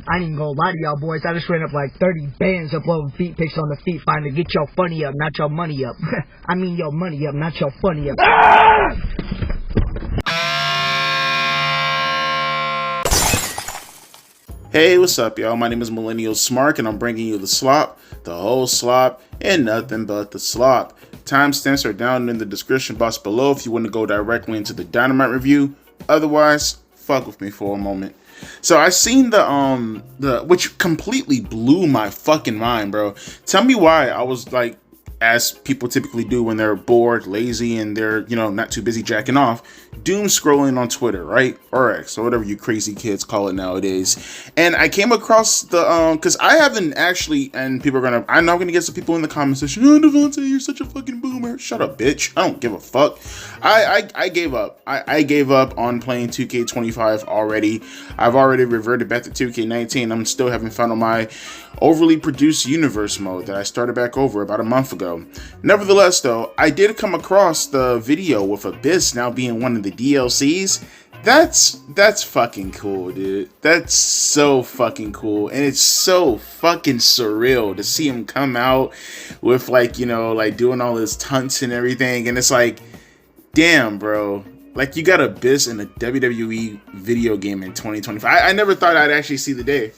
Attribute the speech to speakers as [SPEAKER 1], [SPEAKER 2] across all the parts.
[SPEAKER 1] I ain't even gonna lie to y'all boys. I just ran up like 30 bands uploading feet pics on the feet find to get your funny up, not your money up. I mean your money up, not your funny up.
[SPEAKER 2] Hey, what's up, y'all? My name is Millennial Smark, and I'm bringing you the slop, the whole slop, and nothing but the slop. Timestamps are down in the description box below if you want to go directly into the Dynamite review. Otherwise, fuck with me for a moment. So I seen the which completely blew my fucking mind, bro. Tell me why I was like, as people typically do when they're bored, lazy, and they're, you know, not too busy jacking off, doom scrolling on Twitter, right? Or X, or whatever you crazy kids call it nowadays. And I came across the, because I haven't actually, and people are gonna, I know I'm gonna get some people in the comment section, oh, Devontae, you're such a fucking boomer. Shut up, bitch. I don't give a fuck. I gave up. I gave up on playing 2K25 already. I've already reverted back to 2K19. I'm still having fun on my overly produced universe mode that I started back over about a month ago. Nevertheless, though, I did come across the video with Abyss now being one of the DLCs. That's fucking cool, dude. That's so fucking cool. And it's so fucking surreal to see him come out with, like, you know, like doing all his tunts and everything. And it's like, damn, bro. Like, you got Abyss in a WWE video game in 2025. I never thought I'd actually see the day.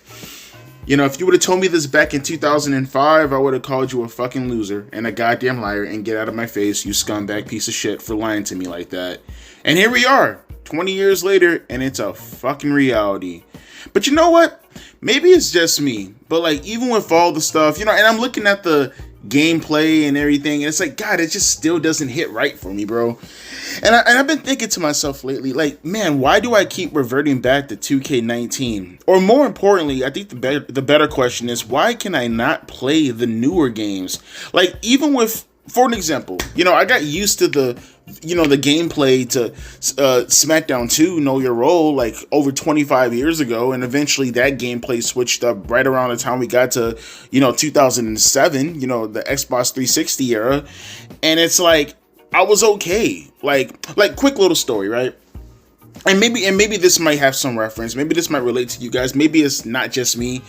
[SPEAKER 2] You know, if you would have told me this back in 2005, I would have called you a fucking loser and a goddamn liar and get out of my face, you scumbag piece of shit, for lying to me like that. And here we are, 20 years later, and it's a fucking reality. But you know what? Maybe it's just me, but like, even with all the stuff, you know, and I'm looking at the gameplay and everything, and it's like, God, it just still doesn't hit right for me, bro. And I've been thinking to myself lately, like, man, why do I keep reverting back to 2K19? Or more importantly, I think the better question is, why can I not play the newer games? Like, even with, for an example, you know, I got used to the, you know, the gameplay to SmackDown 2, Know Your Role, like over 25 years ago, and eventually that gameplay switched up right around the time we got to, you know, 2007, you know, the Xbox 360 era, and it's like, I was okay. Like quick little story, right? And maybe this might have some reference. Maybe this might relate to you guys. Maybe it's not just me.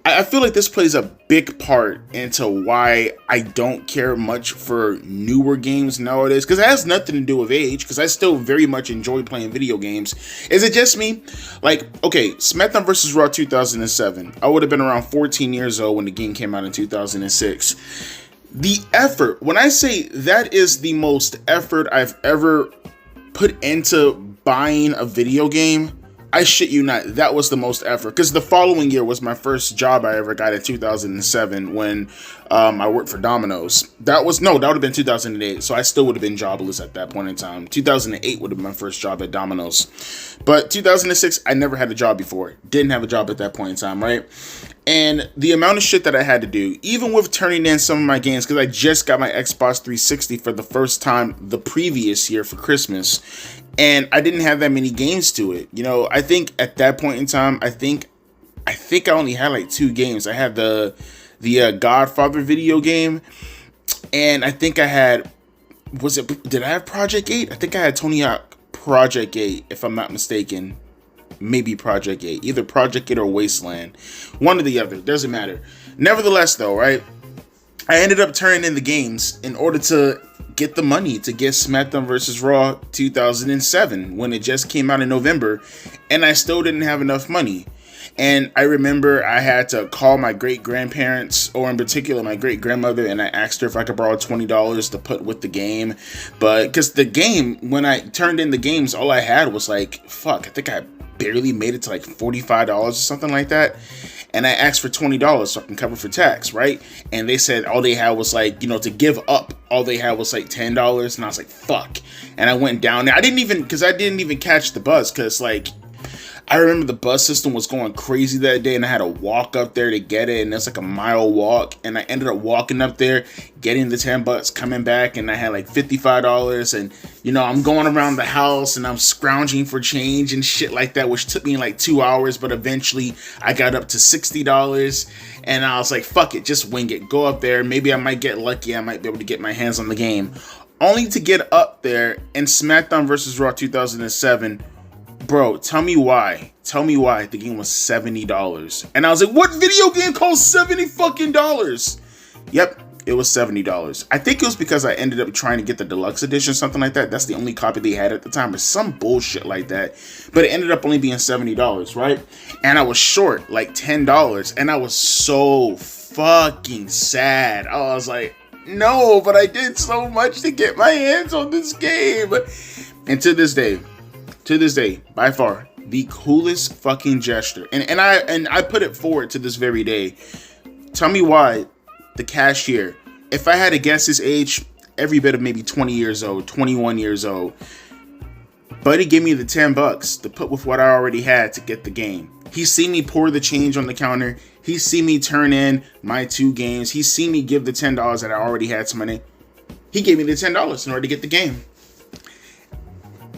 [SPEAKER 2] I feel like this plays a big part into why I don't care much for newer games nowadays. Because it has nothing to do with age. Because I still very much enjoy playing video games. Is it just me? Like, okay, SmackDown vs. Raw 2007. I would have been around 14 years old when the game came out in 2006. The effort, when I say that is the most effort I've ever put into buying a video game, I shit you not, that was the most effort. Because the following year was my first job I ever got in 2007 when I worked for Domino's. That would have been 2008, so I still would have been jobless at that point in time. 2008 would have been my first job at Domino's. But 2006, I never had a job before. Didn't have a job at that point in time, right? And the amount of shit that I had to do, even with turning in some of my games, because I just got my Xbox 360 for the first time the previous year for Christmas, and I didn't have that many games to it. You know, I think at that point in time, I think I only had like 2 games. I had the Godfather video game, and I think I had, did I have Project 8? I think I had Tony Hawk Project 8, if I'm not mistaken. Maybe Project 8, either Project 8 or Wasteland, one or the other, doesn't matter. Nevertheless, though, right, I ended up turning in the games in order to get the money to get SmackDown vs. Raw 2007 when it just came out in November, and I still didn't have enough money. And I remember I had to call my great-grandparents, or in particular my great-grandmother, and I asked her if I could borrow $20 to put with the game. But because the game, when I turned in the games, all I had was like, fuck, I think I barely made it to like $45 or something like that. And I asked for $20 so I can cover for tax, right? And they said all they had was like, you know, to give up, all they had was like $10. And I was like, fuck. And I went down there. I didn't even catch the bus, because like, I remember the bus system was going crazy that day, and I had to walk up there to get it, and it's like a mile walk, and I ended up walking up there, getting the $10, coming back, and I had like $55, and you know, I'm going around the house, and I'm scrounging for change and shit like that, which took me like 2 hours, but eventually I got up to $60, and I was like, fuck it, just wing it, go up there, maybe I might get lucky, I might be able to get my hands on the game, only to get up there, and SmackDown vs. Raw 2007 bro, tell me why. Tell me why the game was $70. And I was like, what video game costs $70 fucking dollars? Yep, it was $70. I think it was because I ended up trying to get the deluxe edition, something like that. That's the only copy they had at the time, or some bullshit like that. But it ended up only being $70, right? And I was short like $10, and I was so fucking sad. I was like, no, but I did so much to get my hands on this game. And to this day, by far, the coolest fucking gesture. And I put it forward to this very day. Tell me why the cashier, if I had to guess his age, every bit of maybe 20 years old, 21 years old, Buddy gave me the $10 to put with what I already had to get the game. He seen me pour the change on the counter. He seen me turn in my 2 games. He seen me give the $10 that I already had to my name. He gave me the $10 in order to get the game.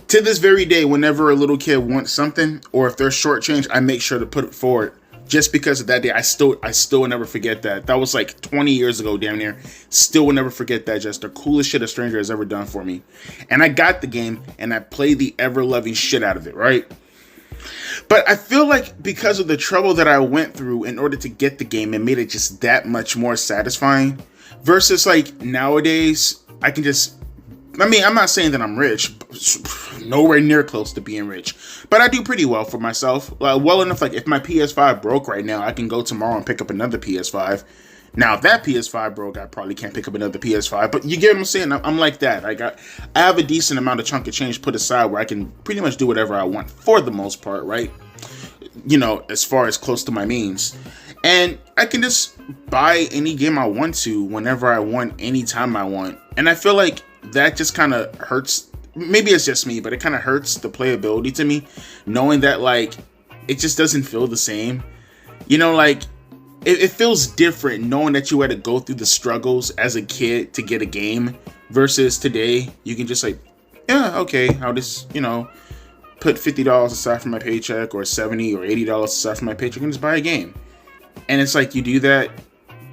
[SPEAKER 2] To this very day, whenever a little kid wants something, or if there's short change, I make sure to put it forward. Just because of that day, I still will never forget that. That was like 20 years ago, damn near. Still will never forget that. Just the coolest shit a stranger has ever done for me. And I got the game, and I played the ever-loving shit out of it, right? But I feel like because of the trouble that I went through in order to get the game, it made it just that much more satisfying. Versus like nowadays, I can just... I mean, I'm not saying that I'm rich, nowhere near close to being rich, but I do pretty well for myself. Well enough, like if my PS5 broke right now, I can go tomorrow and pick up another PS5. Now, if that PS5 broke, I probably can't pick up another PS5, but you get what I'm saying? I'm like that. I have a decent amount of chunk of change put aside where I can pretty much do whatever I want for the most part, right? You know, as far as close to my means. And I can just buy any game I want to, whenever I want, anytime I want. And I feel like that just kind of hurts. Maybe it's just me, but it kind of hurts the playability to me, knowing that like it just doesn't feel the same. You know, like it feels different knowing that you had to go through the struggles as a kid to get a game versus today. You can just like, yeah, okay, I'll just, you know, put $50 aside from my paycheck, or $70 or $80 aside from my paycheck, and just buy a game. And it's like you do that,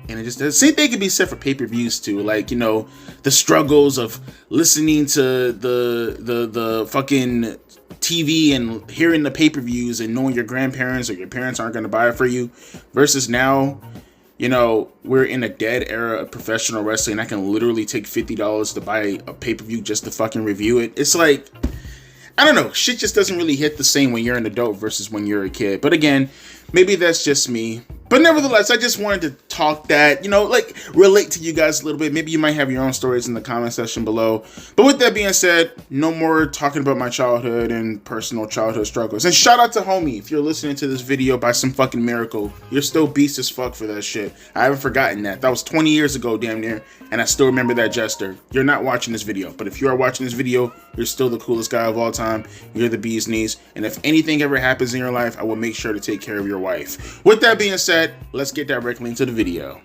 [SPEAKER 2] and it just does. Same thing can be said for pay-per-views too. Like, you know, the struggles of listening to the fucking TV and hearing the pay-per-views and knowing your grandparents or your parents aren't going to buy it for you, versus now, you know, we're in a dead era of professional wrestling. I can literally take $50 to buy a pay-per-view just to fucking review it. It's like, I don't know, shit just doesn't really hit the same when you're an adult versus when you're a kid. But again, maybe that's just me. But nevertheless, I just wanted to talk that, you know, like relate to you guys a little bit. Maybe you might have your own stories in the comment section below. But with that being said, no more talking about my childhood and personal childhood struggles. And shout out to homie, if you're listening to this video by some fucking miracle, you're still beast as fuck for that shit. I haven't forgotten that. That was 20 years ago, damn near. And I still remember that gesture. You're not watching this video, but if you are watching this video, you're still the coolest guy of all time. You're the bee's knees. And if anything ever happens in your life, I will make sure to take care of your wife. With that being said, let's get directly into the video.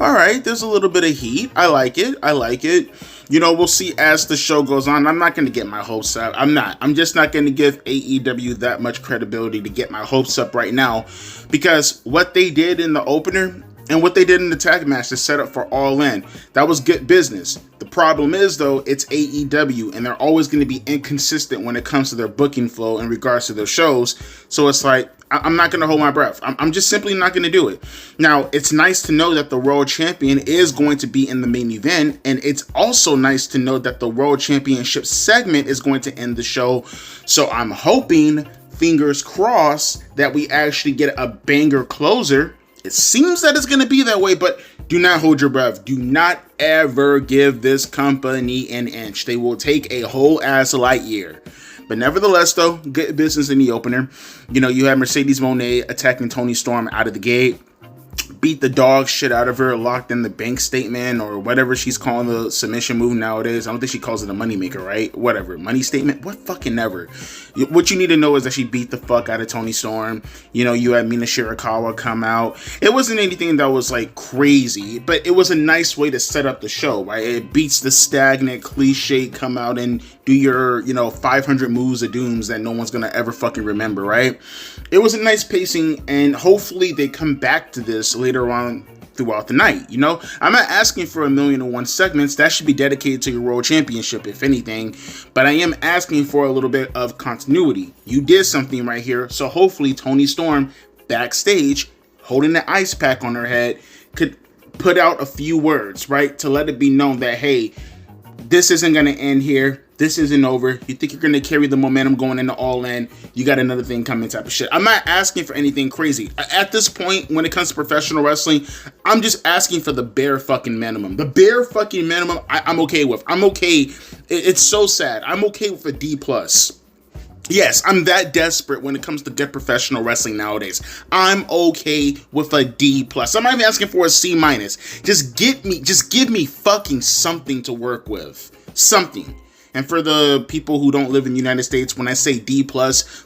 [SPEAKER 2] Alright, there's a little bit of heat. I like it. I like it. You know, we'll see as the show goes on. I'm not going to get my hopes up. I'm just not going to give AEW that much credibility to get my hopes up right now. Because what they did in the opener and what they did in the tag match is set up for All In. That was good business. The problem is, though, it's AEW, and they're always going to be inconsistent when it comes to their booking flow in regards to their shows. So it's like, I'm not going to hold my breath. I'm just simply not going to do it. Now, it's nice to know that the World Champion is going to be in the main event, and it's also nice to know that the World Championship segment is going to end the show. So I'm hoping, fingers crossed, that we actually get a banger closer. It seems that it's going to be that way, but do not hold your breath. Do not ever give this company an inch. They will take a whole ass light year. But nevertheless, though, good business in the opener. You know, you had Mercedes Mone attacking Toni Storm out of the gate. Beat the dog shit out of her, locked in the bank statement or whatever she's calling the submission move nowadays. I don't think she calls it a moneymaker, right? Whatever. Money statement? What fucking ever. What you need to know is that she beat the fuck out of Toni Storm. You know, you had Mina Shirakawa come out. It wasn't anything that was like crazy, but it was a nice way to set up the show, right? It beats the stagnant cliche come out and do your, you know, 500 moves of dooms that no one's gonna ever fucking remember, right? It was a nice pacing, and hopefully they come back to this later on throughout the night. You know, I'm not asking for 1,000,001 segments. That should be dedicated to your World Championship, if anything. But I am asking for a little bit of continuity. You did something right here, so hopefully Toni Storm backstage, holding the ice pack on her head, could put out a few words, right, to let it be known that, hey, this isn't going to end here. This isn't over. You think you're going to carry the momentum going into All In? You got another thing coming type of shit. I'm not asking for anything crazy. At this point, when it comes to professional wrestling, I'm just asking for the bare fucking minimum. The bare fucking minimum, I'm okay with. I'm okay. It's so sad. I'm okay with a D+. Yes, I'm that desperate when it comes to good professional wrestling nowadays. I'm okay with a D+. I'm not even asking for a C-. Just give me fucking something to work with. Something. And for the people who don't live in the United States, when I say D+,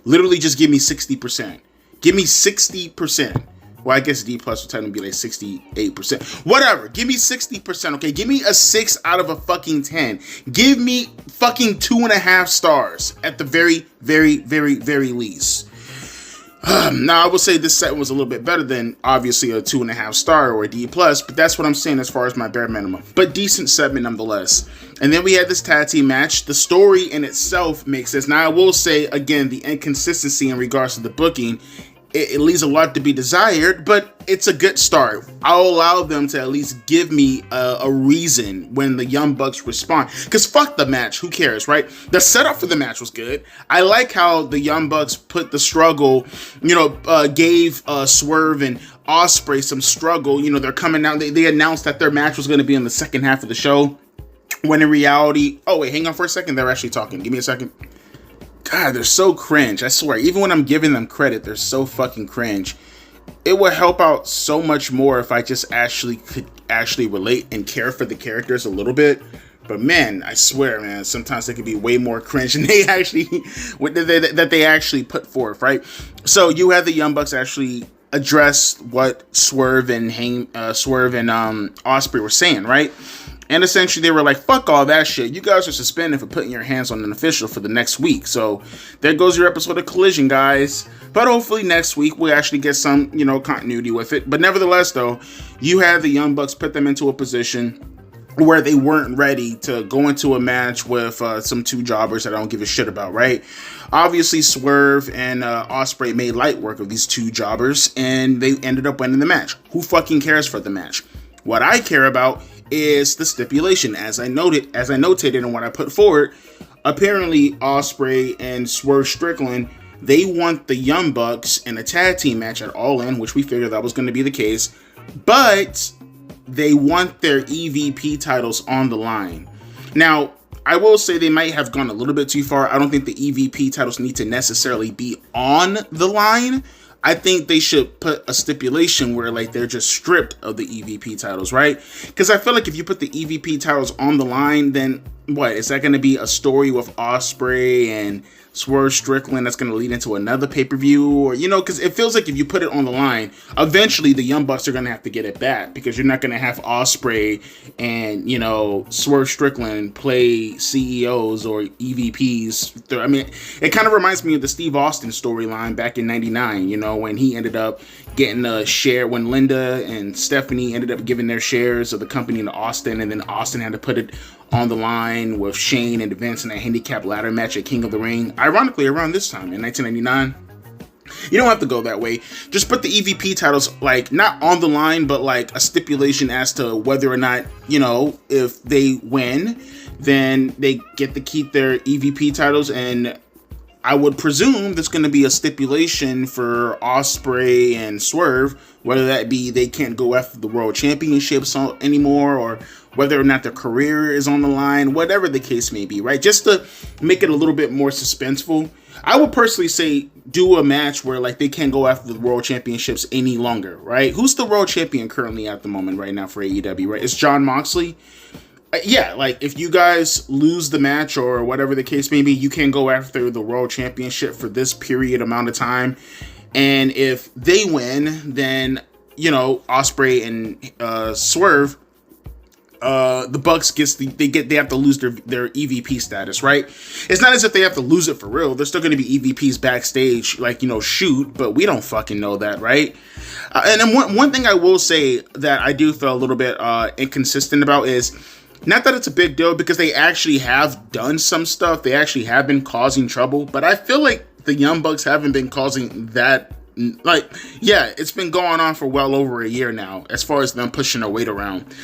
[SPEAKER 2] literally just give me 60%. Give me 60%. Well, I guess D+ would technically be like 68%. Whatever. Give me 60%, okay? Give me a 6 out of a fucking 10. Give me fucking 2.5 stars at the very, very, very, very least. Now, I will say this set was a little bit better than, obviously, a 2.5 star or a D+, but that's what I'm saying as far as my bare minimum. But decent segment nonetheless. And then we had this tag team match. The story in itself makes sense. Now, I will say, again, the inconsistency in regards to the booking, it leaves a lot to be desired, but it's a good start. I'll allow them to at least give me a reason when the Young Bucks respond. Because fuck the match, who cares, right? The setup for the match was good. I like how the Young Bucks put the struggle, gave Swerve and Ospreay some struggle. You know, they're coming out. They announced that their match was going to be in the second half of the show. When in reality, oh wait, hang on for a second. They're actually talking. Give me a second. God, they're so cringe. I swear, even when I'm giving them credit, they're so fucking cringe. It would help out so much more if I just could relate and care for the characters a little bit. But man, I swear, man, sometimes they could be way more cringe than they actually put forth, right? So you had the Young Bucks actually address what Swerve and Ospreay were saying, right? And essentially they were like, fuck all that shit. You guys are suspended for putting your hands on an official for the next week. So there goes your episode of Collision, guys. But hopefully next week we'll actually get some, continuity with it. But nevertheless, though, you had the Young Bucks put them into a position where they weren't ready to go into a match with some two jobbers that I don't give a shit about, right? Obviously, Swerve and Ospreay made light work of these two jobbers, and they ended up winning the match. Who fucking cares for the match? What I care about is the stipulation. As I notated and what I put forward, apparently Ospreay and Swerve Strickland, they want the Young Bucks in a tag team match at All In, which we figured that was going to be the case, but they want their EVP titles on the line. Now, I will say they might have gone a little bit too far. I don't think the EVP titles need to necessarily be on the line. I think they should put a stipulation where they're just stripped of the EVP titles, right? Because I feel like if you put the EVP titles on the line, then what? Is that going to be a story with Ospreay and Swerve Strickland that's going to lead into another pay-per-view? Or, because it feels like if you put it on the line, eventually the Young Bucks are going to have to get it back, because you're not going to have Ospreay and, Swerve Strickland play CEOs or EVPs. I mean, it kind of reminds me of the Steve Austin storyline back in 99, when he ended up getting a share, when Linda and Stephanie ended up giving their shares of the company to Austin, and then Austin had to put it on the line with Shane and Vince in a handicap ladder match at King of the Ring. Ironically, around this time in 1999. You don't have to go that way. Just put the EVP titles, not on the line, but a stipulation as to whether or not, if they win, then they get to keep their EVP titles. And I would presume there's going to be a stipulation for Ospreay and Swerve, whether that be they can't go after the World Championships anymore, or whether or not their career is on the line, whatever the case may be, right? Just to make it a little bit more suspenseful. I would personally say do a match where they can't go after the World Championships any longer, right? Who's the World Champion currently at the moment right now for AEW, right? It's Jon Moxley. Yeah, if you guys lose the match or whatever the case may be, you can go after the World Championship for this period amount of time. And if they win, then, Ospreay and Swerve, the Bucks they have to lose their EVP status, right? It's not as if they have to lose it for real. They're still going to be EVPs backstage, like, shoot, but we don't fucking know that, right? And then one thing I will say that I do feel a little bit inconsistent about is, not that it's a big deal, because they actually have done some stuff. They actually have been causing trouble, but I feel like the Young Bucks haven't been causing that. Like, yeah, it's been going on for well over a year now, as far as them pushing their weight around.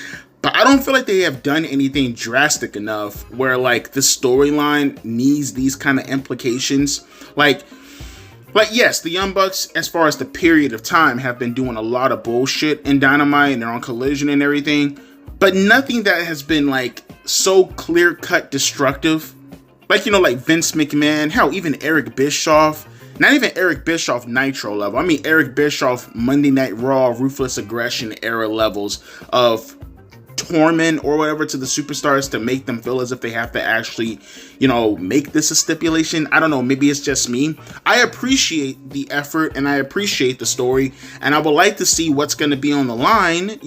[SPEAKER 2] But I don't feel like they have done anything drastic enough where, like, the storyline needs these kind of implications. Like, yes, the Young Bucks, as far as the period of time, have been doing a lot of bullshit in Dynamite, and they're on Collision and everything. But nothing that has been, like, so clear-cut destructive. Like, like Vince McMahon, hell, even Eric Bischoff. Not even Eric Bischoff Nitro level. I mean Eric Bischoff Monday Night Raw Ruthless Aggression era levels of torment or whatever to the superstars to make them feel as if they have to actually, make this a stipulation. I don't know, maybe it's just me. I appreciate the effort and I appreciate the story, and I would like to see what's going to be on the line.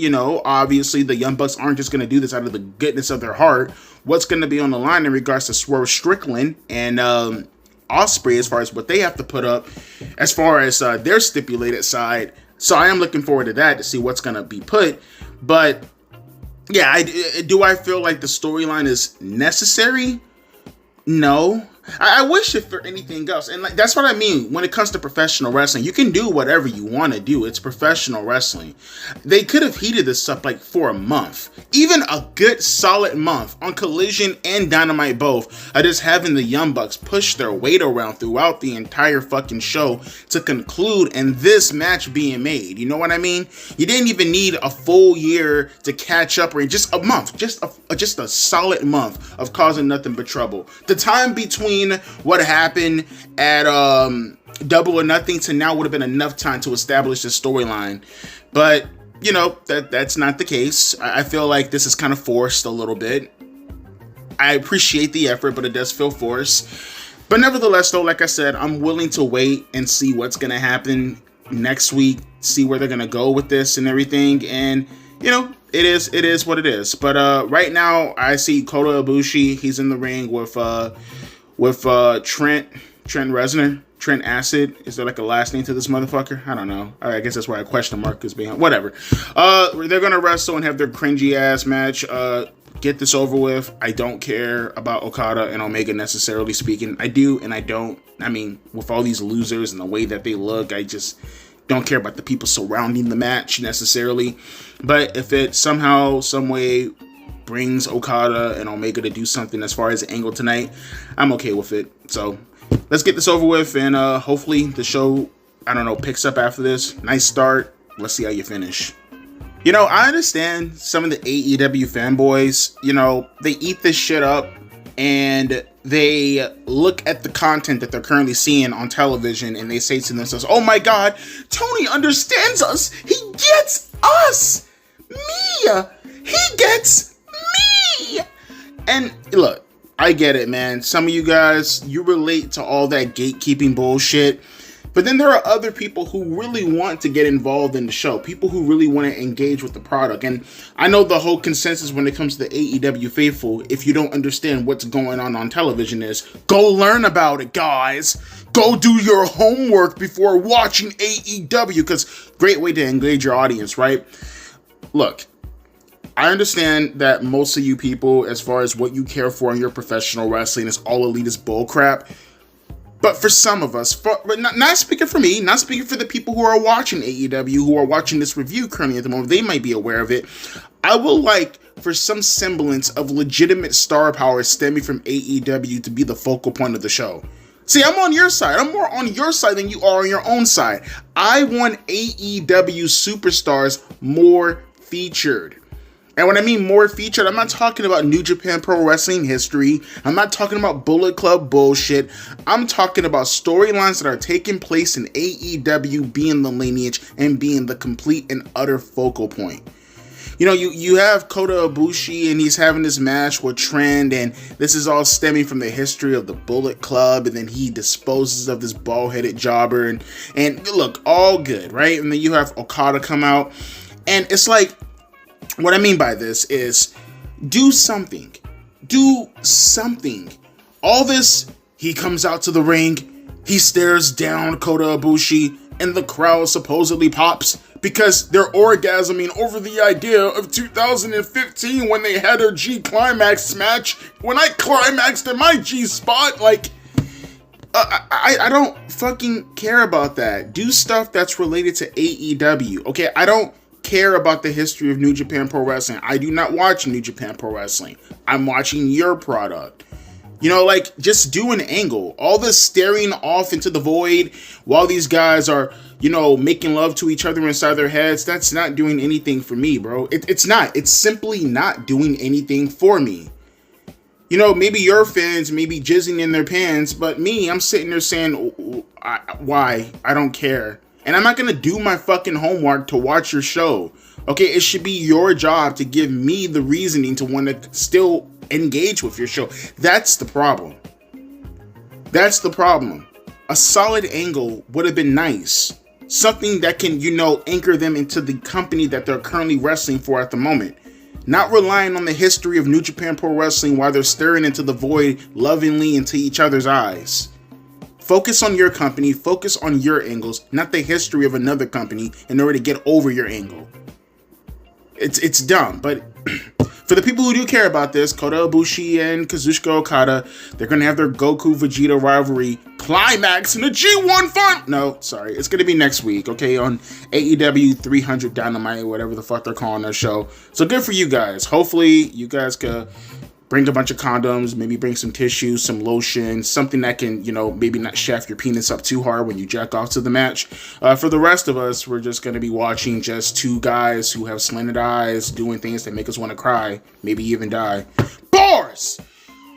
[SPEAKER 2] Obviously the Young Bucks aren't just going to do this out of the goodness of their heart. What's going to be on the line in regards to Swerve Strickland and Ospreay, as far as what they have to put up as far as their stipulated side. So I am looking forward to that, to see what's going to be put. But yeah, I feel like the storyline is necessary? No. I wish it for anything else. And like, that's what I mean when it comes to professional wrestling. You can do whatever you want to do. It's professional wrestling. They could have heated this up like for a month. Even a good solid month on Collision and Dynamite both. Just having the Young Bucks push their weight around throughout the entire fucking show to conclude and this match being made. You know what I mean? You didn't even need a full year to catch up, or just a month. Just a solid month of causing nothing but trouble. The time between what happened at Double or Nothing to now would have been enough time to establish the storyline, but that's not the case. I feel like this is kind of forced a little bit. I appreciate the effort, but it does feel forced. But nevertheless, though, like I said, I'm willing to wait and see what's gonna happen next week, see where they're gonna go with this and everything, and it is what it is. But right now I see Kota Ibushi. He's in the ring with Trent Reznor, Trent Acid. Is there like a last name to this motherfucker? I don't know. I guess that's why a question mark is behind. Whatever. They're gonna wrestle and have their cringy ass match. Get this over with. I don't care about Okada and Omega necessarily speaking. I do and I don't. I mean, with all these losers and the way that they look, I just don't care about the people surrounding the match necessarily. But if it somehow, some way brings Okada and Omega to do something as far as angle tonight, I'm okay with it. So let's get this over with, and hopefully the show, picks up after this. Nice start. Let's see how you finish. I understand some of the AEW fanboys, they eat this shit up and they look at the content that they're currently seeing on television and they say to themselves, oh my God, Tony understands us. He gets us. Me. He gets me. And look, I get it, man. Some of you guys, you relate to all that gatekeeping bullshit. But then there are other people who really want to get involved in the show. People who really want to engage with the product. And I know the whole consensus when it comes to the AEW faithful, if you don't understand what's going on television, is go learn about it, guys. Go do your homework before watching AEW, because great way to engage your audience, right? Look, I understand that most of you people, as far as what you care for in your professional wrestling, is all elitist bullcrap. But for some of us, not speaking for me, not speaking for the people who are watching AEW, who are watching this review currently at the moment, they might be aware of it. I would like for some semblance of legitimate star power stemming from AEW to be the focal point of the show. See, I'm on your side. I'm more on your side than you are on your own side. I want AEW superstars more featured. And when I mean more featured, I'm not talking about New Japan Pro Wrestling history. I'm not talking about Bullet Club bullshit. I'm talking about storylines that are taking place in AEW being the lineage and being the complete and utter focal point. You have Kota Ibushi and he's having this match with Trent, and this is all stemming from the history of the Bullet Club, and then he disposes of this bald-headed jobber, and look, all good, right? And then you have Okada come out, and it's like, what I mean by this is, Do something. Do something. All this, he comes out to the ring, he stares down Kota Ibushi, and the crowd supposedly pops because they're orgasming over the idea of 2015 when they had their G Climax match. When I climaxed in my G spot, like, I don't fucking care about that. Do stuff that's related to AEW. Okay, I don't care about the history of New Japan Pro Wrestling. I do not watch New Japan Pro Wrestling. I'm watching your product. You know, like, just do an angle. All this staring off into the void while these guys are, you know, making love to each other inside their heads, that's not doing anything for me, bro. It's not. It's simply not doing anything for me. You know, maybe your fans may be jizzing in their pants, but me, I'm sitting there saying, why? I don't care. And I'm not going to do my fucking homework to watch your show. Okay, it should be your job to give me the reasoning to want to still engage with your show. That's the problem. That's the problem. A solid angle would have been nice. Something that can, you know, anchor them into the company that they're currently wrestling for at the moment. Not relying on the history of New Japan Pro Wrestling while they're staring into the void lovingly into each other's eyes. Focus on your company, focus on your angles, not the history of another company in order to get over your angle. It's dumb, but for the people who do care about this, Kota Ibushi and Kazuchika Okada, they're going to have their Goku-Vegeta rivalry climax in the G1 fight. No, sorry. It's going to be next week, okay, on AEW 300 Dynamite, whatever the fuck they're calling their show. So good for you guys. Hopefully, you guys could bring a bunch of condoms, maybe bring some tissue, some lotion, something that can, you know, maybe not shaft your penis up too hard when you jack off to the match. For the rest of us, we're just going to be watching just two guys who have slanted eyes doing things that make us want to cry, maybe even die. Bars!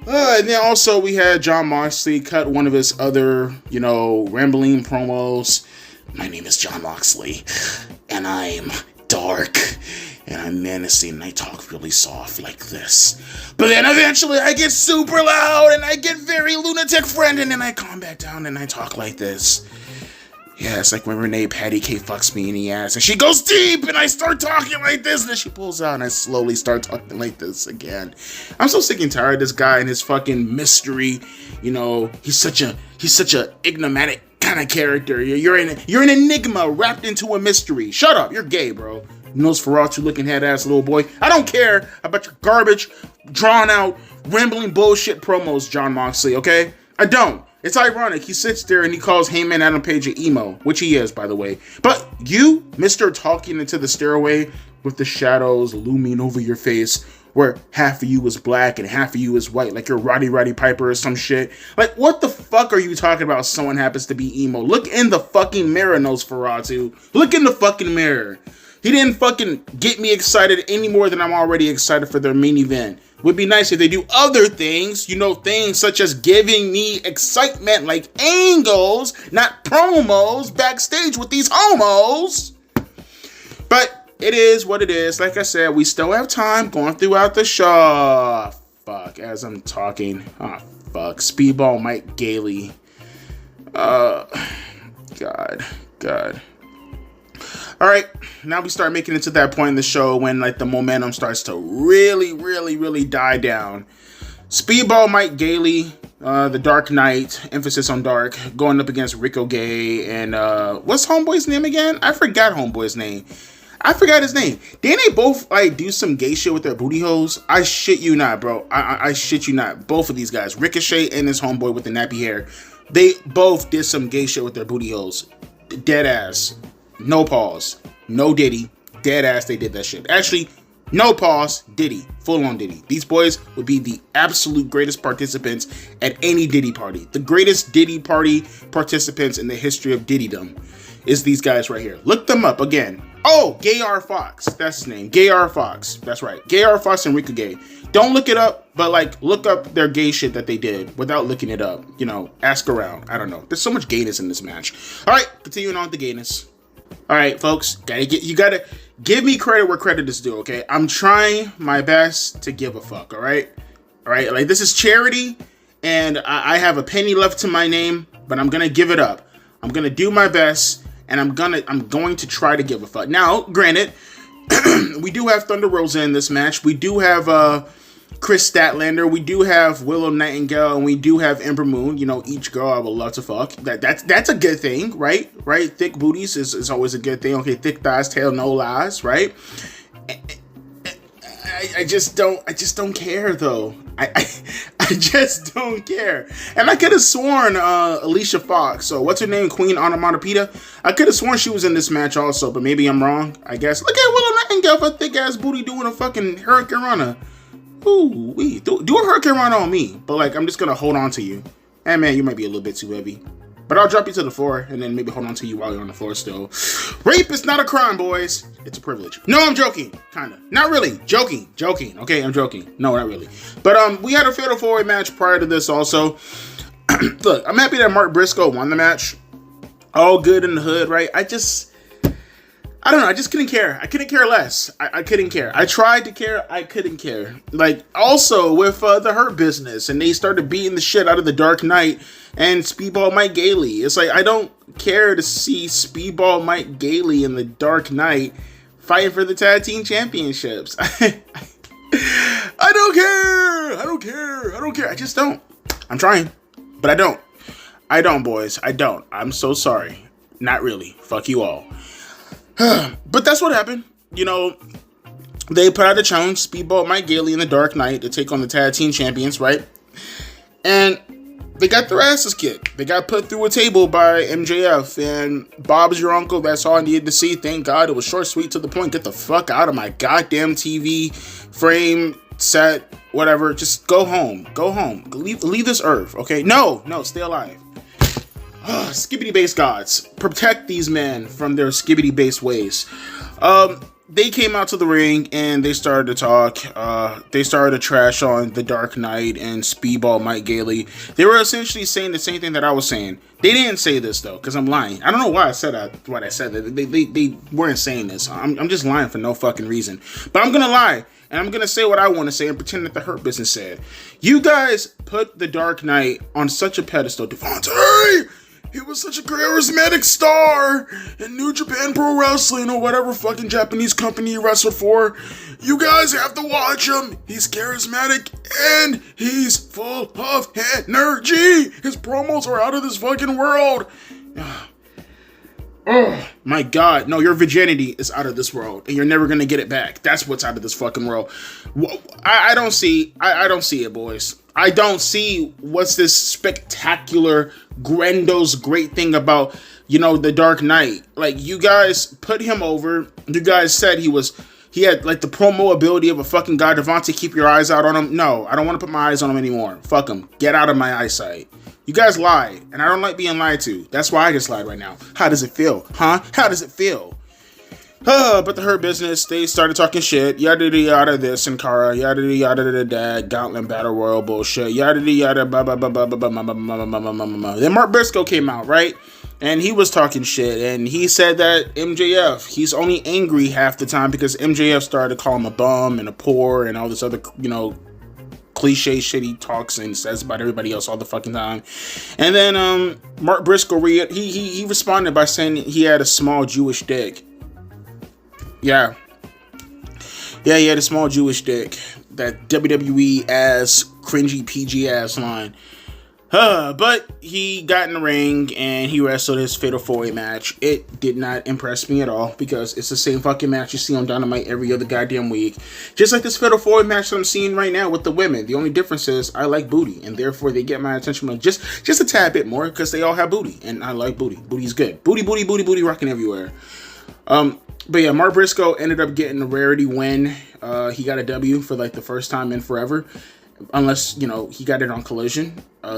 [SPEAKER 2] And then also we had Jon Moxley cut one of his other, you know, rambling promos. My name is Jon Moxley, and I'm dark. And I'm menacing and I talk really soft like this. But then eventually I get super loud and I get very lunatic friend and then I calm back down and I talk like this. Yeah, it's like when Renee Patty K fucks me in the ass and she goes deep and I start talking like this and then she pulls out and I slowly start talking like this again. I'm so sick and tired of this guy and his fucking mystery. You know, he's such a enigmatic kind of character. You're an enigma wrapped into a mystery. Shut up, you're gay, bro. Nosferatu looking head ass little boy. I don't care about your garbage, drawn out, rambling bullshit promos, Jon Moxley, okay? I don't. It's ironic. He sits there and he calls Heyman Adam Page an emo, which he is, by the way. But you, Mr. Talking into the stairway with the shadows looming over your face, where half of you is black and half of you is white, like you're Roddy Piper or some shit. Like, what the fuck are you talking about? Someone happens to be emo. Look in the fucking mirror, Nosferatu. Look in the fucking mirror. He didn't fucking get me excited any more than I'm already excited for their main event. Would be nice if they do other things, you know, things such as giving me excitement like angles, not promos backstage with these homos. But it is what it is. Like I said, we still have time going throughout the show. Fuck, as I'm talking. Oh, fuck. Speedball Mike Gailey. God. Alright, now we start making it to that point in the show when, like, the momentum starts to really die down. Speedball Mike Gailey, the Dark Knight, emphasis on dark, going up against Rico Gay and, what's Homeboy's name again? I forgot Homeboy's name. I forgot his name. Didn't they both, like, do some gay shit with their booty holes? I shit you not, bro. I shit you not. Both of these guys, Ricochet and his homeboy with the nappy hair, they both did some gay shit with their booty holes. Dead ass. No pause. No Diddy. Dead ass, they did that shit. Actually, no pause. Diddy. Full on Diddy. These boys would be the absolute greatest participants at any Diddy party. The greatest Diddy party participants in the history of Diddydom is these guys right here. Look them up again. Oh, Gay R. Fox. That's his name. Gay R. Fox. That's right. Gay R. Fox and Rico Gay. Don't look it up, but, like, look up their gay shit that they did without looking it up. You know, ask around. I don't know. There's so much gayness in this match. All right, continuing on with the gayness. All right, folks, you gotta give me credit where credit is due, okay? I'm trying my best to give a fuck, all right? All right, like, this is charity, and I have a penny left to my name, but I'm gonna give it up. I'm gonna do my best, and I'm going to try to give a fuck. Now, granted, we do have Thunder Rosa in this match. We do have Chris Statlander. We do have Willow Nightingale, and we do have Ember Moon. You know, each girl I would love to fuck. That's a good thing, right? Right? Thick booties is always a good thing. Okay, thick thighs, tail, no lies, right? I just don't care though. I just don't care. And I could have sworn Alicia Fox, or what's her name, Queen Onomatopoeia, I could have sworn she was in this match also, but maybe I'm wrong, I guess. Look at Willow Nightingale for thick ass booty doing a fucking Hurricane Runner. Ooh, do a Hurricane Runner on me, but like I'm just gonna hold on to you. And man, you might be a little bit too heavy. But I'll drop you to the floor and then maybe hold on to you while you're on the floor still. Rape is not a crime, boys. It's a privilege. No, I'm joking. Kinda. Not really. Joking. Okay, I'm joking. No, not really. But we had a fatal 4-way match prior to this also. Look, I'm happy that Mark Briscoe won the match. All good in the hood, right? I don't know. I just couldn't care. I couldn't care less. I couldn't care. I tried to care. I couldn't care. Like, also with the Hurt Business, and they started beating the shit out of the Dark Knight and Speedball Mike Gailey. It's like, I don't care to see Speedball Mike Gailey and the Dark Knight fighting for the tag team championships. I don't care. I don't care. I just don't. I'm trying, but I don't. I don't, boys. I don't. I'm so sorry. Not really. Fuck you all. But that's what happened. You know, they put out a challenge, Speedball Mike Gailey and the Dark Knight, to take on the tag team champions, right? And they got their asses kicked. They got put through a table by MJF, and Bob's your uncle. That's all I needed to see. Thank God. It was short, sweet, to the point. Get the fuck out of my goddamn TV frame, set, whatever. Just go home. Go home. Leave this earth, okay? No, stay alive. Skibbity base gods, protect these men from their skibbity base ways. They came out to the ring and they started to talk. They started to trash on the Dark Knight and Speedball Mike Gailey. They were essentially saying the same thing that I was saying. They didn't say this though, because I'm lying. I don't know why I said what I said. They weren't saying this. I'm just lying for no fucking reason. But I'm gonna lie. And I'm going to say what I want to say and pretend that the Hurt Business said. You guys put the Dark Knight on such a pedestal. Devontae! He was such a charismatic star in New Japan Pro Wrestling or whatever fucking Japanese company he wrestled for. You guys have to watch him. He's charismatic and he's full of energy. His promos are out of this fucking world. Oh my God. No, your virginity is out of this world and you're never going to get it back. That's what's out of this fucking world. I don't see it, boys. I don't see what's this spectacular, grandiose, great thing about, you know, the Dark Knight. Like, you guys put him over. You guys said he had like the promo ability of a fucking guy. Devontae, keep your eyes out on him. No, I don't want to put my eyes on him anymore. Fuck him. Get out of my eyesight. You guys lied, and I don't like being lied to. That's why I just lied right now. How does it feel? Huh? How does it feel? But the Hurt Business, they started talking shit. Yada yada this and Kara. Yada yada that Gauntlet Battle Royal bullshit. Yada yada ba ba ba ba ba ba ba ba ba ba. Then Mark Briscoe came out, right? And he was talking shit, and he said that MJF, he's only angry half the time because MJF started to call him a bum and a poor and all this other, you know, cliche shit he talks and says about everybody else all the fucking time. And then Mark Briscoe he responded by saying he had a small Jewish dick. Yeah, he had a small Jewish dick. That WWE ass, cringy PG ass line. But he got in the ring and he wrestled his Fatal 4-Way match. It did not impress me at all because it's the same fucking match you see on Dynamite every other goddamn week. Just like this Fatal 4-Way match that I'm seeing right now with the women. The only difference is I like booty and therefore they get my attention just a tad bit more because they all have booty and I like booty. Booty's good. Booty rocking everywhere. But yeah, Mark Briscoe ended up getting a rarity win. He got a W for like the first time in forever. Unless, you know, he got it on Collision.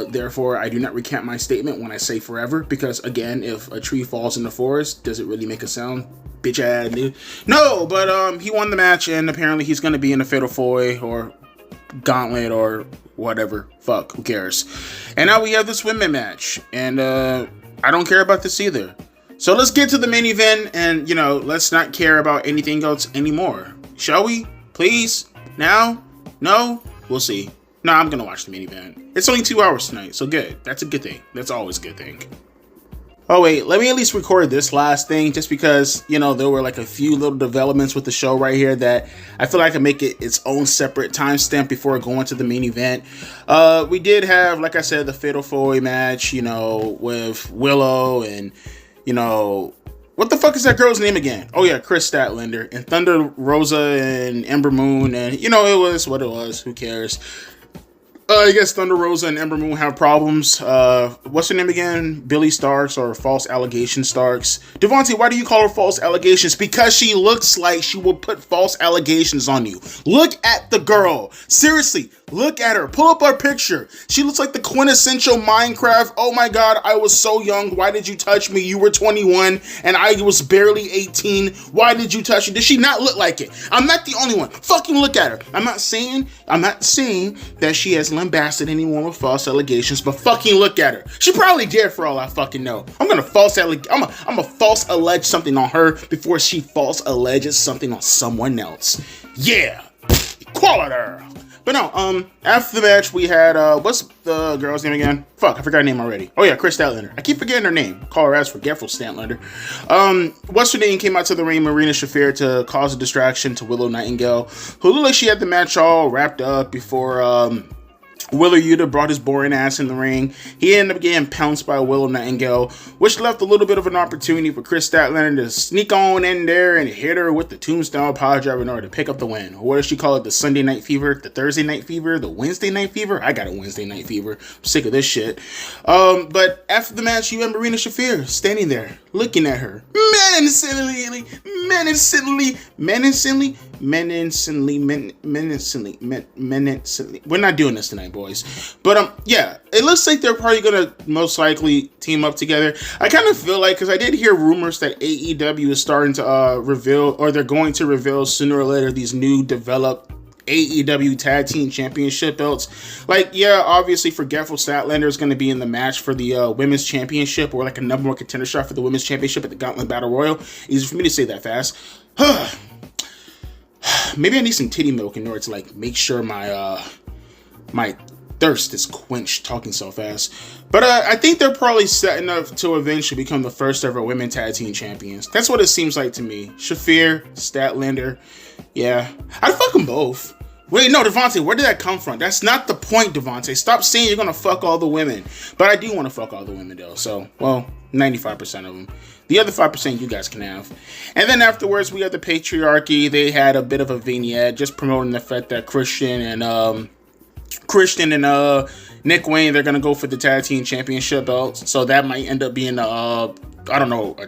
[SPEAKER 2] Therefore, I do not recant my statement when I say forever. Because, again, if a tree falls in the forest, does it really make a sound? Bitch ass dude. No, but he won the match. And apparently he's going to be in a Fatal 4-Way or Gauntlet or whatever. Fuck, who cares? And now we have this women match. And I don't care about this either. So let's get to the main event. And, you know, let's not care about anything else anymore. Shall we? Please? Now? No? We'll see. No, I'm going to watch the main event. It's only 2 hours tonight, so good. That's a good thing. That's always a good thing. Oh wait, let me at least record this last thing just because, you know, there were like a few little developments with the show right here that I feel like I can make it its own separate timestamp before going to the main event. We did have, like I said, the Fatal 4-Way match, you know, with Willow and, you know, what the fuck is that girl's name again? Oh yeah, Chris Statlander and Thunder Rosa and Ember Moon, and you know, it was what it was. Who cares? I guess Thunder Rosa and Ember Moon have problems. What's her name again? Billy Starks or False Allegation Starks. Devontae, why do you call her false allegations? Because she looks like she will put false allegations on you. Look at the girl. Seriously, look at her. Pull up our picture. She looks like the quintessential Minecraft. Oh my god, I was so young. Why did you touch me? You were 21 and I was barely 18. Why did you touch me? Did she not look like it? I'm not the only one. Fucking look at her. I'm not saying that she has lambasted anyone with false allegations, but fucking look at her. She probably did, for all I fucking know. I'm gonna false allege something on her before she false alleges something on someone else. Yeah, equality. But no, after the match we had what's the girl's name again? Fuck, I forgot her name already. Oh yeah, Chris Statlander. I keep forgetting her name. Call her as forgetful Statlander. What's her name came out to the ring, Marina Shafir, to cause a distraction to Willow Nightingale, who looked like she had the match all wrapped up before Wheeler Yuta brought his boring ass in the ring. He ended up getting pounced by Willow Nightingale, which left a little bit of an opportunity for Chris Statlander to sneak on in there and hit her with the Tombstone Piledriver in order to pick up the win. Or what does she call it? The Sunday Night Fever? The Thursday Night Fever? The Wednesday Night Fever? I got a Wednesday Night Fever. I'm sick of this shit. But after the match, you had Marina Shafir standing there, looking at her menacingly. We're not doing this tonight, boys. But yeah, it looks like they're probably gonna most likely team up together. I kind of feel like, because I did hear rumors that AEW is starting to reveal, or they're going to reveal sooner or later, these new developed AEW Tag Team Championship belts. Like, yeah, obviously Forgetful Statlander is going to be in the match for the Women's Championship, or like a number one contender shot for the Women's Championship at the Gauntlet Battle Royal. Easy for me to say that fast. Maybe I need some titty milk in order to like make sure my my thirst is quenched talking so fast. But I think they're probably setting up to eventually become the first ever women tag team champions. That's what it seems like to me. Shafir, Statlander, yeah, I'd fuck them both. Wait, no, Devontae, where did that come from? That's not the point, Devontae. Stop saying you're gonna fuck all the women. But I do want to fuck all the women though. So, well, 95% of them. The other 5% you guys can have. And then afterwards, we had the Patriarchy. They had a bit of a vignette just promoting the fact that Christian and Nick Wayne, they're gonna go for the tag team championship belts. So that might end up being a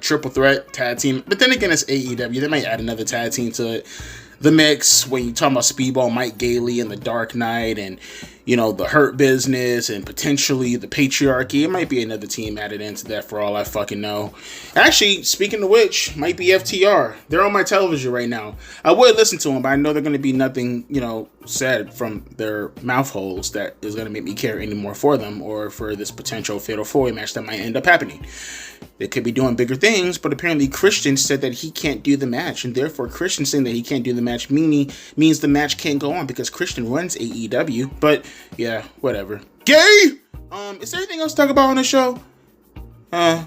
[SPEAKER 2] triple threat tag team. But then again, it's AEW. They might add another tag team to the mix when you talk about Speedball, Mike Gailey, and the Dark Knight, and you know, the Hurt Business, and potentially the Patriarchy. It might be another team added into that for all I fucking know. Actually, speaking of which, might be FTR. They're on my television right now. I would listen to them, but I know they're going to be nothing, you know, said from their mouth holes that is going to make me care anymore for them, or for this potential Fatal 4-Way match that might end up happening. They could be doing bigger things, but apparently Christian said that he can't do the match, and therefore Christian saying that he can't do the match means the match can't go on because Christian runs AEW. But yeah, whatever. Gay! Is there anything else to talk about on the show? I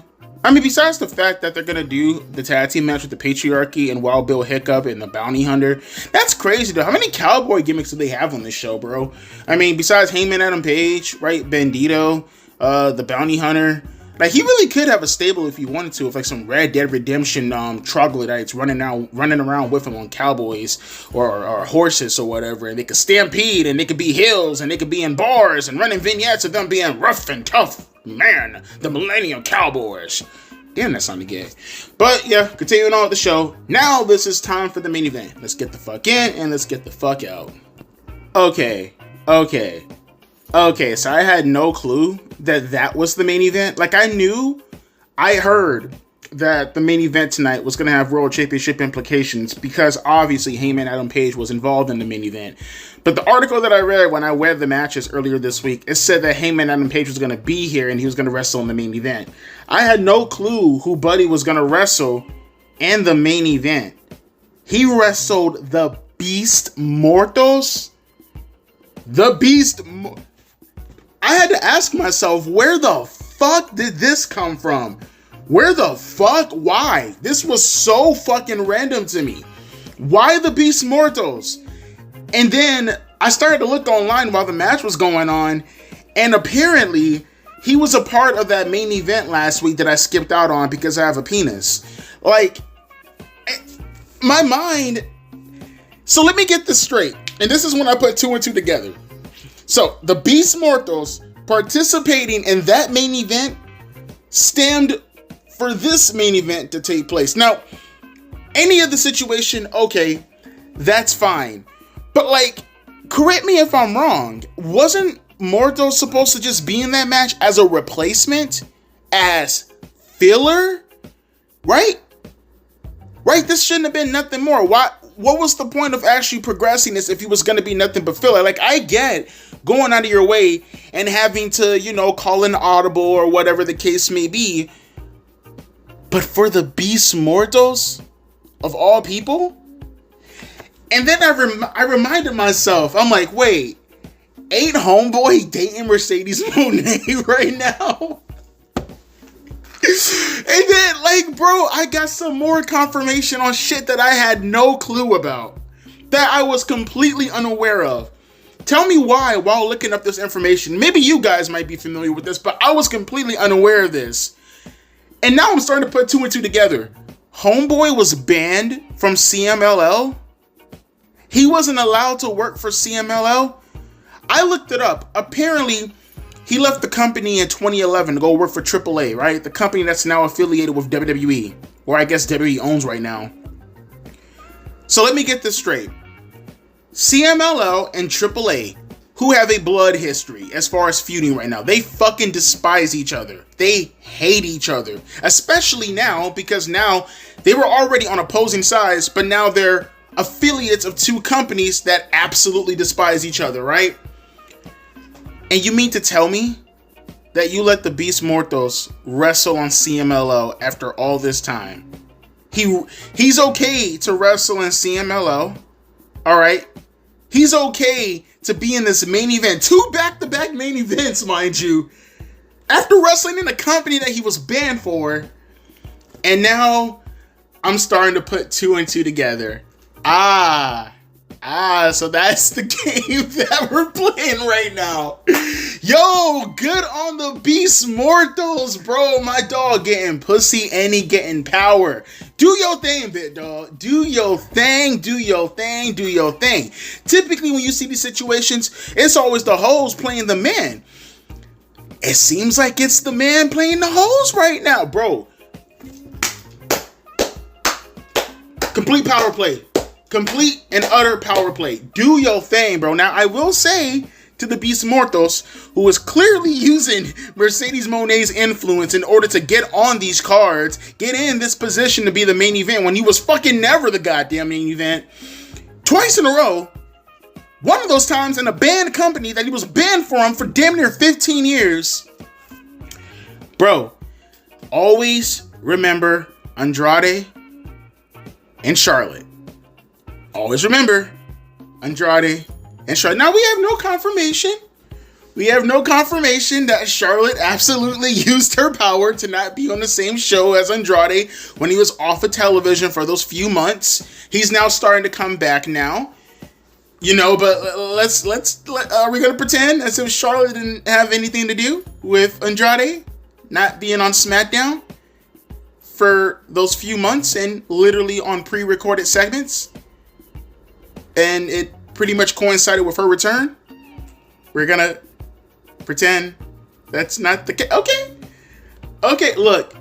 [SPEAKER 2] mean, besides the fact that they're gonna do the tag team match with the Patriarchy and Wild Bill Hiccup and the Bounty Hunter, that's crazy though. How many cowboy gimmicks do they have on this show, bro? I mean, besides Heyman Adam Page, right? Bandito, the Bounty Hunter. Like, he really could have a stable if he wanted to, with like some Red Dead Redemption troglodytes running around with him on cowboys or horses or whatever, and they could stampede, and they could be hills, and they could be in bars and running vignettes of them being rough and tough. Man, the Millennium Cowboys. Damn, that sounded gay. But yeah, continuing on with the show. Now this is time for the main event. Let's get the fuck in and let's get the fuck out. Okay, so I had no clue that was the main event. Like, I heard that the main event tonight was going to have World Championship implications because obviously Heyman Adam Page was involved in the main event. But the article that I read when I read the matches earlier this week, it said that Heyman Adam Page was going to be here and he was going to wrestle in the main event. I had no clue who Buddy was going to wrestle in the main event. He wrestled the Beast Mortos. I had to ask myself, where the fuck did this come from? Where the fuck? Why? This was so fucking random to me. Why the Beast Mortals? And then I started to look online while the match was going on, and apparently he was a part of that main event last week that I skipped out on because I have a penis. Like, my mind... So let me get this straight. And this is when I put two and two together. So, the Beast Mortals participating in that main event stemmed for this main event to take place. Now, any of the situation, okay, that's fine. But, like, correct me if I'm wrong. Wasn't Morto supposed to just be in that match as a replacement? As filler? Right? Right? This shouldn't have been nothing more. What was the point of actually progressing this if he was going to be nothing but filler? Like, I get going out of your way and having to, you know, call an audible or whatever the case may be. But for the Beast Mortals, of all people? And then I reminded myself, I'm like, wait, ain't Homeboy dating Mercedes Mone right now? And then, like, bro, I got some more confirmation on shit that I had no clue about, that I was completely unaware of. Tell me why while looking up this information. Maybe you guys might be familiar with this, but I was completely unaware of this. And now I'm starting to put two and two together. Homeboy was banned from CMLL. He wasn't allowed to work for CMLL. I looked it up. Apparently, he left the company in 2011 to go work for AAA, right? The company that's now affiliated with WWE, or I guess WWE owns right now. So let me get this straight. CMLL and AAA, who have a blood history as far as feuding right now, they fucking despise each other. They hate each other. Especially now, because now they were already on opposing sides, but now they're affiliates of two companies that absolutely despise each other, right? And you mean to tell me that you let the Beast Mortals wrestle on CMLL after all this time? He's okay to wrestle in CMLL, all right? He's okay to be in this main event, 2 back-to-back main events, mind you, after wrestling in a company that he was banned for. And now I'm starting to put 2 and 2 together. So that's the game that we're playing right now. Yo, good on the Beast Mortals, bro. My dog getting pussy and he getting power. Do your thing, bit dog. Do your thing, do your thing, do your thing. Typically, when you see these situations, it's always the hoes playing the man. It seems like it's the man playing the hoes right now, bro. Complete power play. Complete and utter power play. Do your thing, bro. Now, I will say to the Beast Mortals, who is clearly using Mercedes Mone's influence in order to get on these cards, get in this position to be the main event when he was fucking never the goddamn main event, twice in a row. One of those times in a banned company that he was banned for damn near 15 years. Bro, always remember Andrade and Charlotte. Always remember Andrade and Charlotte. Now, we have no confirmation. We have no confirmation that Charlotte absolutely used her power to not be on the same show as Andrade when he was off of television for those few months. He's now starting to come back now. You know, but are we going to pretend as if Charlotte didn't have anything to do with Andrade not being on SmackDown for those few months and literally on pre-recorded segments? And it pretty much coincided with her return? We're gonna pretend that's not the case. Okay, look.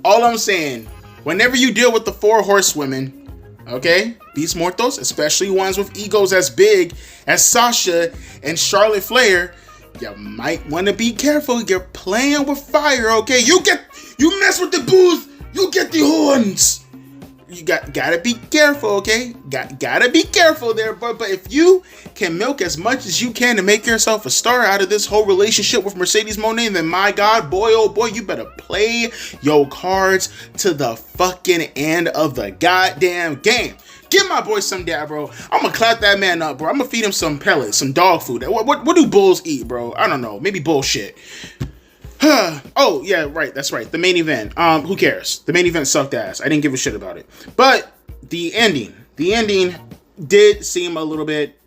[SPEAKER 2] All I'm saying, whenever you deal with the 4 horsewomen, okay, Beast Mortals, especially ones with egos as big as Sasha and Charlotte Flair, you might want to be careful. You're playing with fire, okay? You mess with the booth, you get the horns. You gotta be careful, okay? Gotta be careful there, but if you can milk as much as you can to make yourself a star out of this whole relationship with Mercedes Mone, then my God, boy, oh boy, you better play your cards to the fucking end of the goddamn game. Give my boy some dab, bro. I'm gonna clap that man up, bro. I'm gonna feed him some pellets, some dog food. What do bulls eat, bro? I don't know. Maybe bullshit. Oh, yeah, right. That's right. The main event. Who cares? The main event sucked ass. I didn't give a shit about it. But the ending did seem a little bit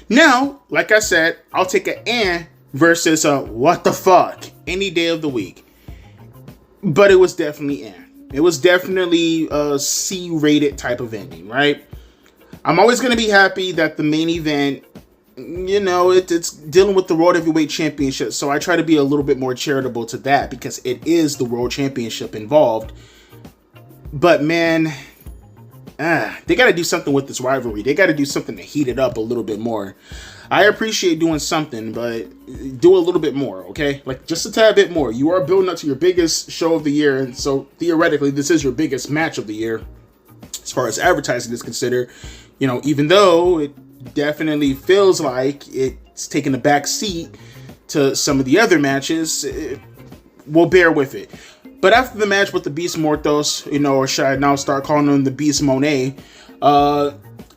[SPEAKER 2] Now, like I said, I'll take a versus a what the fuck any day of the week. But it was definitely It was definitely a C-rated type of ending, right? I'm always going to be happy that the main event, it's dealing with the World Heavyweight Championship, so I try to be a little bit more charitable to that because it is the World Championship involved. But man, they got to do something with this rivalry. They got to do something to heat it up a little bit more. I appreciate doing something, but do a little bit more, okay? Like, just a tad bit more. You are building up to your biggest show of the year, and so theoretically, this is your biggest match of the year as far as advertising is considered. Even though it definitely feels like it's taking a back seat to some of the other matches, we'll bear with it. But after the match with the Beast Mortos, or should I now start calling him the Beast Mone,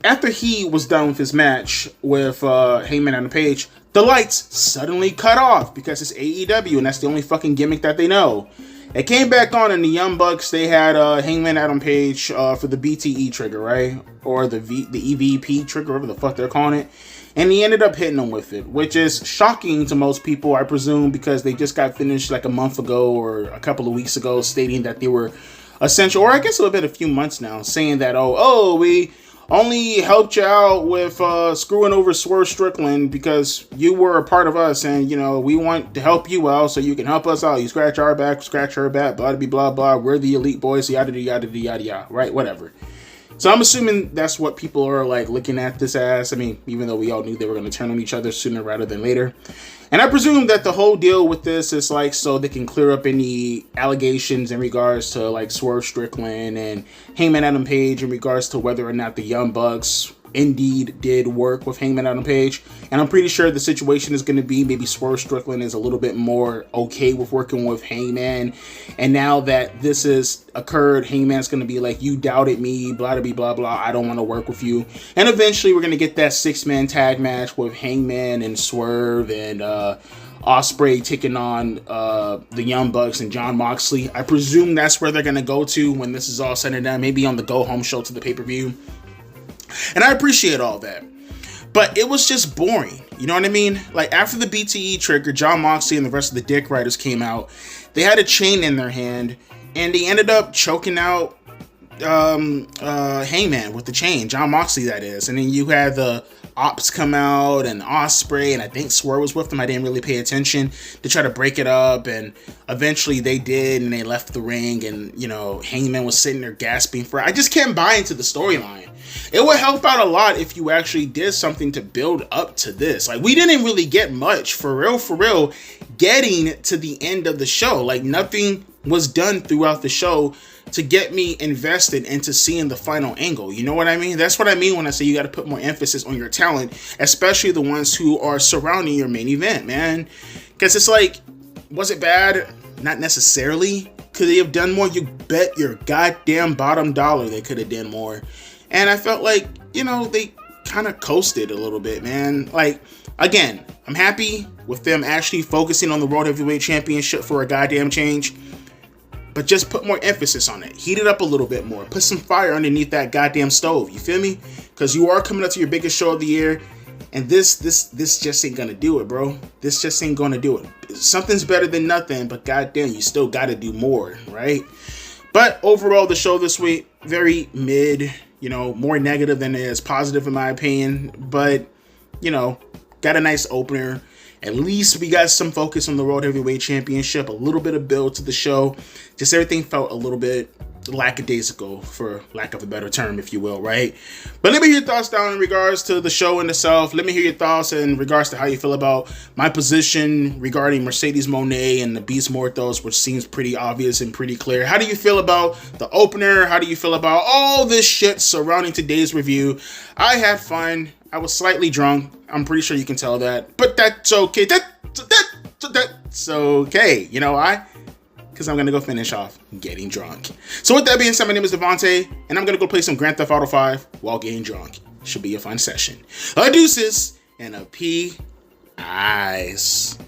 [SPEAKER 2] after he was done with his match with Hangman Adam Page, the lights suddenly cut off because it's AEW and that's the only fucking gimmick that they know. It came back on in the Young Bucks. They had Hangman Adam Page for the BTE trigger, right? Or the EVP trigger, whatever the fuck they're calling it. And he ended up hitting him with it, which is shocking to most people, I presume, because they just got finished like a month ago or a couple of weeks ago stating that they were essential, or I guess it would have been a few months now, saying that, we only helped you out with screwing over Swerve Strickland because you were a part of us and, we want to help you out so you can help us out. You scratch our back, scratch her back, blah, blah, blah, blah. We're the elite boys, yada, yada, yada, yada, right? Whatever. So I'm assuming that's what people are like looking at this as. I mean, even though we all knew they were going to turn on each other sooner rather than later. And I presume that the whole deal with this is like so they can clear up any allegations in regards to like Swerve Strickland and Hangman Adam Page in regards to whether or not the Young Bucks indeed did work with Hangman Adam Page. And I'm pretty sure the situation is going to be maybe Swerve Strickland is a little bit more okay with working with Hangman. And now that this has occurred, Hangman's going to be like, you doubted me, blah, blah, blah, blah. I don't want to work with you. And eventually we're going to get that 6-man tag match with Hangman and Swerve and Ospreay taking on the Young Bucks and Jon Moxley. I presume that's where they're going to go to when this is all said and done. Maybe on the go-home show to the pay-per-view. And I appreciate all that. But it was just boring. You know what I mean? Like, after the BTE trigger, Jon Moxley and the rest of the Dick Riders came out. They had a chain in their hand. And they ended up choking out Hangman with the chain. Jon Moxley, that is. And then you had the Ops come out and Ospreay. And I think Swerve was with them. I didn't really pay attention to try to break it up. And eventually they did. And they left the ring. And, Hangman was sitting there gasping for it. I just can't buy into the storyline. It would help out a lot if you actually did something to build up to this. Like, we didn't really get much, for real, getting to the end of the show. Like, nothing was done throughout the show to get me invested into seeing the final angle. You know what I mean? That's what I mean when I say you got to put more emphasis on your talent, especially the ones who are surrounding your main event, man. Because it's like, was it bad? Not necessarily. Could they have done more? You bet your goddamn bottom dollar they could have done more. And I felt like, they kind of coasted a little bit, man. Like, again, I'm happy with them actually focusing on the World Heavyweight Championship for a goddamn change. But just put more emphasis on it. Heat it up a little bit more. Put some fire underneath that goddamn stove. You feel me? Because you are coming up to your biggest show of the year. And this just ain't gonna do it, bro. This just ain't gonna do it. Something's better than nothing, but goddamn, you still gotta do more, right? But overall, the show this week, very mid. More negative than it is positive in my opinion. But, got a nice opener. At least we got some focus on the World Heavyweight Championship. A little bit of build to the show. Just everything felt a little bit lackadaisical, for lack of a better term, if you will, right? But let me hear your thoughts down in regards to the show in itself. Let me hear your thoughts in regards to how you feel about my position regarding Mercedes Moné and the Beast Mortos, which seems pretty obvious and pretty clear. How do you feel about the opener? How do you feel about all this shit surrounding today's review? I had fun. I was slightly drunk. I'm pretty sure you can tell that, but that's okay. That's okay. Why? Because I'm going to go finish off getting drunk. So with that being said, my name is Devontae, and I'm going to go play some Grand Theft Auto 5 while getting drunk. Should be a fun session. A deuces and a P. Eyes.